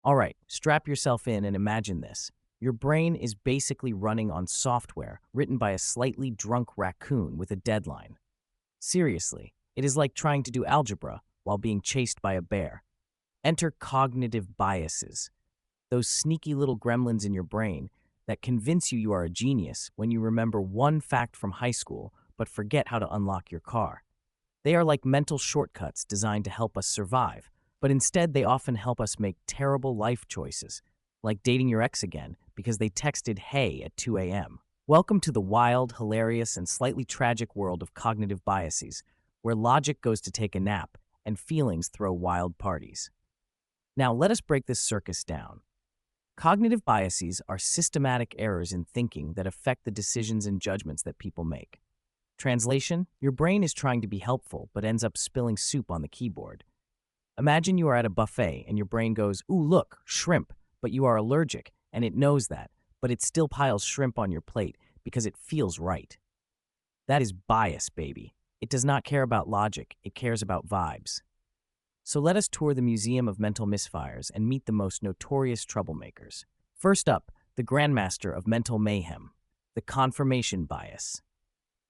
All right, strap yourself in and imagine this. Your brain is basically running on software written by a slightly drunk raccoon with a deadline. Seriously, it is like trying to do algebra while being chased by a bear. Enter cognitive biases, those sneaky little gremlins in your brain that convince you are a genius when you remember one fact from high school but forget how to unlock your car. They are like mental shortcuts designed to help us survive, but instead they often help us make terrible life choices, like dating your ex again because they texted hey at 2 a.m. Welcome to the wild, hilarious, and slightly tragic world of cognitive biases, where logic goes to take a nap and feelings throw wild parties. Now, let us break this circus down. Cognitive biases are systematic errors in thinking that affect the decisions and judgments that people make. Translation: your brain is trying to be helpful but ends up spilling soup on the keyboard. Imagine you are at a buffet and your brain goes, "Ooh, look, shrimp," but you are allergic and it knows that, but it still piles shrimp on your plate because it feels right. That is bias, baby. It does not care about logic, it cares about vibes. So let us tour the Museum of Mental Misfires and meet the most notorious troublemakers. First up, the grandmaster of mental mayhem, the confirmation bias.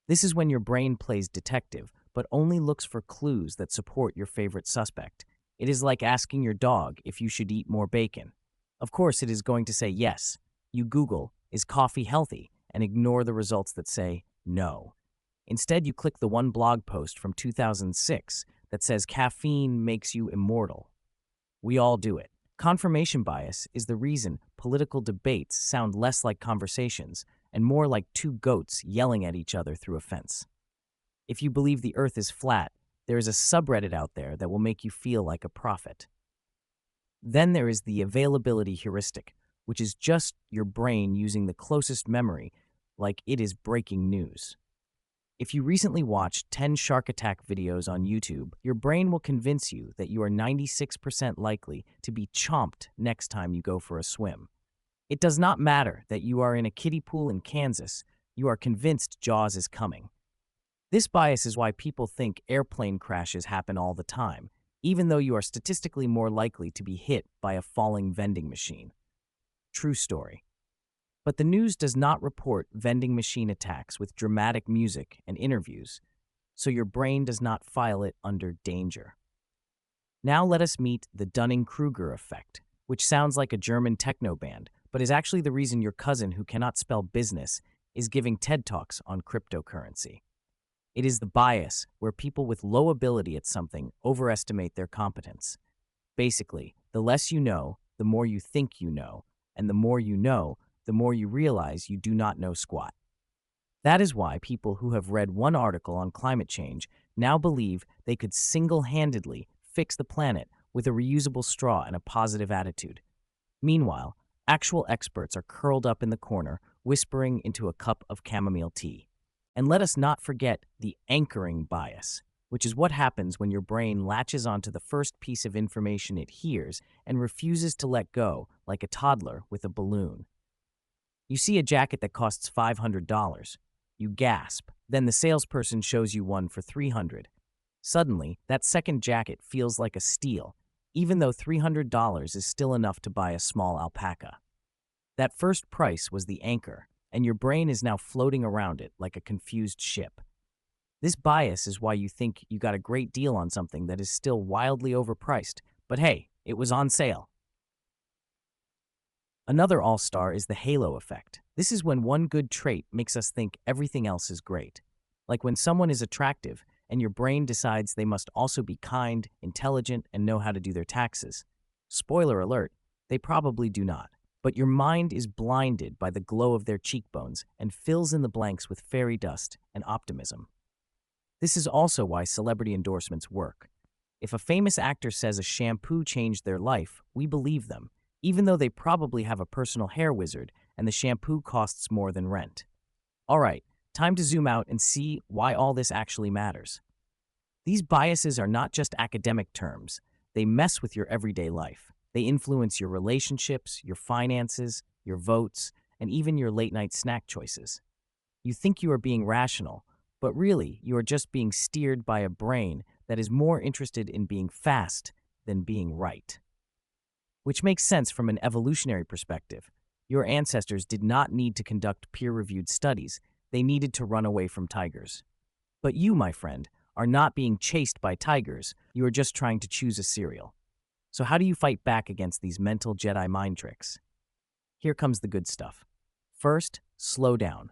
This is when your brain plays detective, but only looks for clues that support your favorite suspect. It is like asking your dog if you should eat more bacon. Of course, it is going to say yes. You Google, "Is coffee healthy?" and ignore the results that say no. Instead, you click the one blog post from 2006 that says caffeine makes you immortal. We all do it. Confirmation bias is the reason political debates sound less like conversations and more like two goats yelling at each other through a fence. If you believe the earth is flat, there is a subreddit out there that will make you feel like a prophet. Then there is the availability heuristic, which is just your brain using the closest memory like it is breaking news. If you recently watched 10 shark attack videos on YouTube, your brain will convince you that you are 96% likely to be chomped next time you go for a swim. It does not matter that you are in a kiddie pool in Kansas, you are convinced Jaws is coming. This bias is why people think airplane crashes happen all the time, even though you are statistically more likely to be hit by a falling vending machine. True story. But the news does not report vending machine attacks with dramatic music and interviews, so your brain does not file it under danger. Now let us meet the Dunning-Kruger Effect, which sounds like a German techno band, but is actually the reason your cousin who cannot spell business is giving TED Talks on cryptocurrency. It is the bias where people with low ability at something overestimate their competence. Basically, the less you know, the more you think you know, and the more you know, the more you realize you do not know squat. That is why people who have read one article on climate change now believe they could single-handedly fix the planet with a reusable straw and a positive attitude. Meanwhile, actual experts are curled up in the corner, whispering into a cup of chamomile tea. And let us not forget the anchoring bias, which is what happens when your brain latches onto the first piece of information it hears and refuses to let go, like a toddler with a balloon. You see a jacket that costs $500. You gasp. Then the salesperson shows you one for $300. Suddenly, that second jacket feels like a steal, even though $300 is still enough to buy a small alpaca. That first price was the anchor, and your brain is now floating around it like a confused ship. This bias is why you think you got a great deal on something that is still wildly overpriced, but hey, it was on sale. Another all-star is the halo effect. This is when one good trait makes us think everything else is great. Like when someone is attractive and your brain decides they must also be kind, intelligent, and know how to do their taxes. Spoiler alert, they probably do not. But your mind is blinded by the glow of their cheekbones and fills in the blanks with fairy dust and optimism. This is also why celebrity endorsements work. If a famous actor says a shampoo changed their life, we believe them, even though they probably have a personal hair wizard and the shampoo costs more than rent. All right, time to zoom out and see why all this actually matters. These biases are not just academic terms, they mess with your everyday life. They influence your relationships, your finances, your votes, and even your late-night snack choices. You think you are being rational, but really you are just being steered by a brain that is more interested in being fast than being right. which makes sense from an evolutionary perspective. Your ancestors did not need to conduct peer-reviewed studies. They needed to run away from tigers. But you, my friend, are not being chased by tigers. You are just trying to choose a cereal. So how do you fight back against these mental Jedi mind tricks? Here comes the good stuff. First, slow down.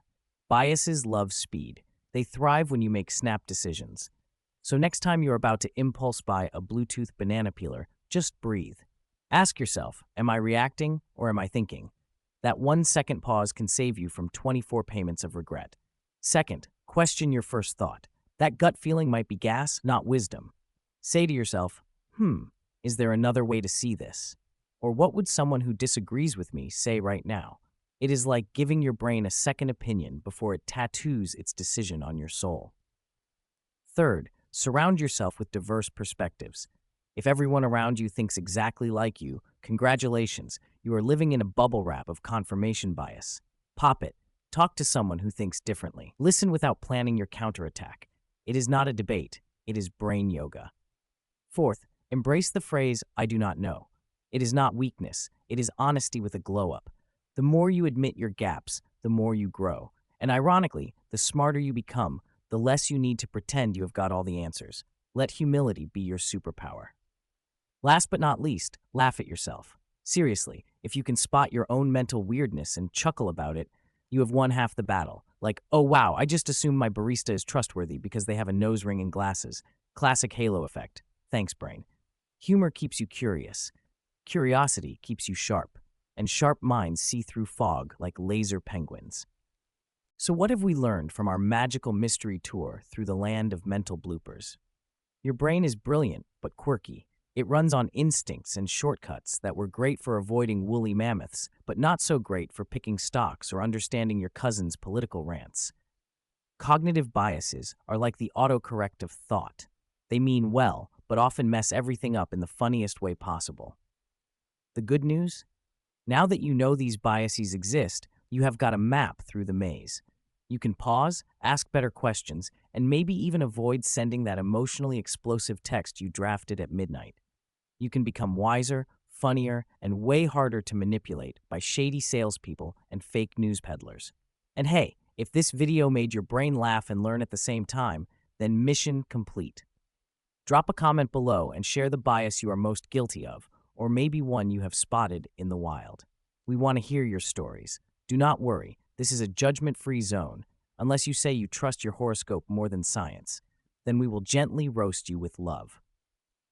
Biases love speed. They thrive when you make snap decisions. So next time you're about to impulse buy a Bluetooth banana peeler, just breathe. Ask yourself, am I reacting or am I thinking? That 1 second pause can save you from 24 payments of regret. Second, question your first thought. That gut feeling might be gas, not wisdom. Say to yourself, is there another way to see this? Or what would someone who disagrees with me say right now? It is like giving your brain a second opinion before it tattoos its decision on your soul. Third, surround yourself with diverse perspectives. If everyone around you thinks exactly like you, congratulations, you are living in a bubble wrap of confirmation bias. Pop it. Talk to someone who thinks differently. Listen without planning your counterattack. It is not a debate, it is brain yoga. Fourth, embrace the phrase, I do not know. It is not weakness, it is honesty with a glow-up. The more you admit your gaps, the more you grow. And ironically, the smarter you become, the less you need to pretend you have got all the answers. Let humility be your superpower. Last but not least, laugh at yourself. Seriously, if you can spot your own mental weirdness and chuckle about it, you have won half the battle. Like, oh wow, I just assumed my barista is trustworthy because they have a nose ring and glasses. Classic halo effect. Thanks, brain. Humor keeps you curious. Curiosity keeps you sharp. And sharp minds see through fog like laser penguins. So what have we learned from our magical mystery tour through the land of mental bloopers? Your brain is brilliant, but quirky. It runs on instincts and shortcuts that were great for avoiding woolly mammoths, but not so great for picking stocks or understanding your cousin's political rants. Cognitive biases are like the autocorrect of thought. They mean well, but often mess everything up in the funniest way possible. The good news? Now that you know these biases exist, you have got a map through the maze. You can pause, ask better questions, and maybe even avoid sending that emotionally explosive text you drafted at midnight. You can become wiser, funnier, and way harder to manipulate by shady salespeople and fake news peddlers. And hey, if this video made your brain laugh and learn at the same time, then mission complete. Drop a comment below and share the bias you are most guilty of, or maybe one you have spotted in the wild. We want to hear your stories. Do not worry, this is a judgment-free zone. Unless you say you trust your horoscope more than science, then we will gently roast you with love.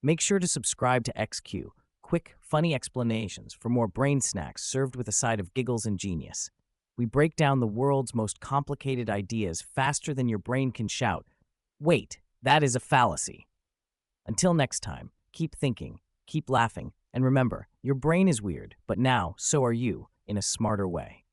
Make sure to subscribe to XQ, quick, funny explanations for more brain snacks served with a side of giggles and genius. We break down the world's most complicated ideas faster than your brain can shout, "Wait, that is a fallacy." Until next time, keep thinking, keep laughing, and remember, your brain is weird, but now so are you, in a smarter way.